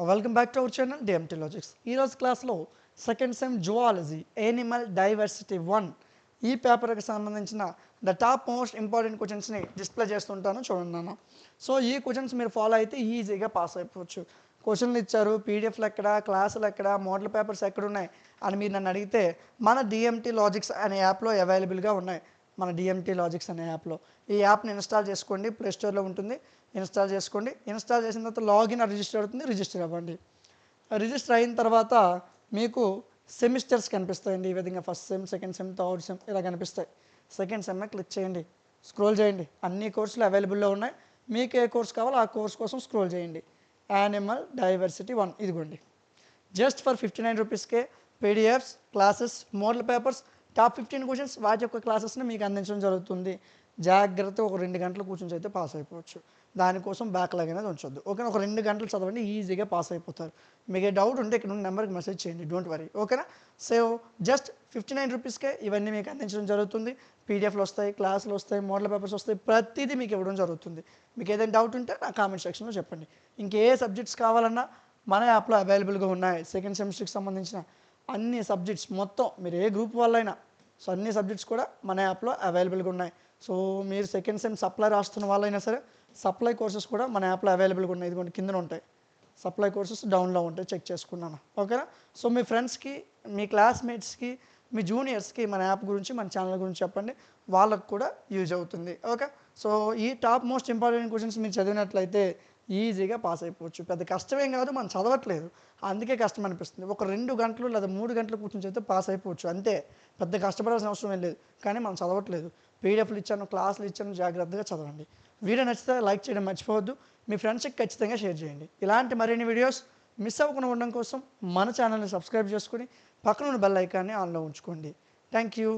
Welcome back to our channel DMT logics. ఈరోజు క్లాస్లో second sem zoology animal diversity 1 ఈ పేపర్కి సంబంధించిన ద టాప్ మోస్ట్ ఇంపార్టెంట్ క్వశ్చన్స్ని డిస్ప్లే చేస్తుంటాను చూడండి నాన్న. సో ఈ క్వశ్చన్స్ మీరు ఫాలో అయితే ఈజీగా పాస్ అయిపోవచ్చు. క్వశ్చన్లు ఇచ్చారు, పీడిఎఫ్లు ఎక్కడ, క్లాసులు ఎక్కడ, మోడల్ పేపర్స్ ఎక్కడ ఉన్నాయి అని మీరు నన్ను అడిగితే మన డిఎంటీ లాజిక్స్ అనే యాప్లో అవైలబుల్గా ఉన్నాయి. మన డిఎంటీ లాజిక్స్ అనే యాప్లో ఈ యాప్ని ఇన్స్టాల్ చేసుకోండి, ప్లేస్టోర్లో ఉంటుంది, ఇన్స్టాల్ చేసుకోండి. ఇన్స్టాల్ చేసిన తర్వాత లాగిన్ రిజిస్టర్ అవుతుంది, రిజిస్టర్ అవ్వండి. రిజిస్టర్ అయిన తర్వాత మీకు సెమిస్టర్స్ కనిపిస్తాయండి. ఈ విధంగా first sem, second sem, third sem ఇలా కనిపిస్తాయి. సెకండ్ సెమ్ క్లిక్ చేయండి, స్క్రోల్ చేయండి. అన్ని కోర్సులు అవైలబుల్లో ఉన్నాయి. మీకు ఏ కోర్స్ కావాలో ఆ కోర్స్ కోసం స్క్రోల్ చేయండి. యానిమల్ డైవర్సిటీ 1 ఇదిగోండి. జస్ట్ ఫర్ 59 రూపీస్కే PDFs, classes, model papers, top 15 questions వాటి యొక్క క్లాసెస్ని మీకు అందించడం జరుగుతుంది. జాగ్రత్త ఒక 2 గంటల కూర్చొని అయితే పాస్ అయిపోవచ్చు. దానికోసం బ్యాక్లాగ్ అనేది ఉంచొద్దు. ఓకేనా? ఒక 2 గంటలు చదవండి, ఈజీగా పాస్ అయిపోతారు. మీకు ఏ డౌట్ ఉంటే ఇక్కడ ఉన్న నెంబర్కి మెసేజ్ చేయండి, డోంట్ వరీ. ఓకేనా? సో జస్ట్ 59 రూపీస్కే ఇవన్నీ మీకు అందించడం జరుగుతుంది. పీడిఎఫ్లు వస్తాయి, క్లాసులు వస్తాయి, మోడల్ పేపర్స్ వస్తాయి, ప్రతిదీ మీకు ఇవ్వడం జరుగుతుంది. మీకు ఏదైనా డౌట్ ఉంటే నా కామెంట్ సెక్షన్లో చెప్పండి. ఇంకే సబ్జెక్ట్స్ కావాలన్నా మన యాప్లో అవైలబుల్గా ఉన్నాయి. సెకండ్ సెమిస్టర్కి సంబంధించిన అన్ని సబ్జెక్ట్స్ మొత్తం మీరు ఏ గ్రూప్ వాళ్ళైనా సో అన్ని సబ్జెక్ట్స్ కూడా మన యాప్లో అవైలబుల్గా ఉన్నాయి. సో మీరు సెకండ్ సెమ్ సప్లై రాస్తున్న వాళ్ళైనా సరే సప్లై కోర్సెస్ కూడా మన యాప్లో అవైలబుల్గా ఉన్నాయి. ఇదిగోండి కిందన ఉంటాయి సప్లై కోర్సెస్, డౌన్లో ఉంటాయి, చెక్ చేసుకున్నాను. ఓకేనా? సో మీ ఫ్రెండ్స్కి, మీ క్లాస్మేట్స్కి, మీ జూనియర్స్కి మన యాప్ గురించి, మన ఛానల్ గురించి చెప్పండి, వాళ్ళకు కూడా యూజ్ అవుతుంది. ఓకే? సో ఈ టాప్ మోస్ట్ ఇంపార్టెంట్ క్వశ్చన్స్ మీరు చదివినట్లయితే ఈజీగా పాస్ అయిపోవచ్చు. పెద్ద కష్టమేం కాదు, మనం చదవట్లేదు, అందుకే కష్టం అనిపిస్తుంది. ఒక 2 గంటలు లేదా 3 గంటలు కూర్చొని చదివితే పాస్ అయిపోవచ్చు అంతే. పెద్ద కష్టపడాల్సిన అవసరం ఏం లేదు. కానీ మనం చదవట్లేదు. పీడిఎఫ్లు ఇచ్చాను, క్లాసులు ఇచ్చాను, జాగ్రత్తగా చదవండి. వీడియో నచ్చితే లైక్ చేయడం మర్చిపోవద్దు. మీ ఫ్రెండ్స్కి ఖచ్చితంగా షేర్ చేయండి. ఇలాంటి మరిన్ని వీడియోస్ మిస్ అవ్వకుండా ఉండడం కోసం మన ఛానల్ని సబ్స్క్రైబ్ చేసుకుని పక్కన ఉన్న బెల్ ఐకాన్ని ఆన్లో ఉంచుకోండి. Thank you.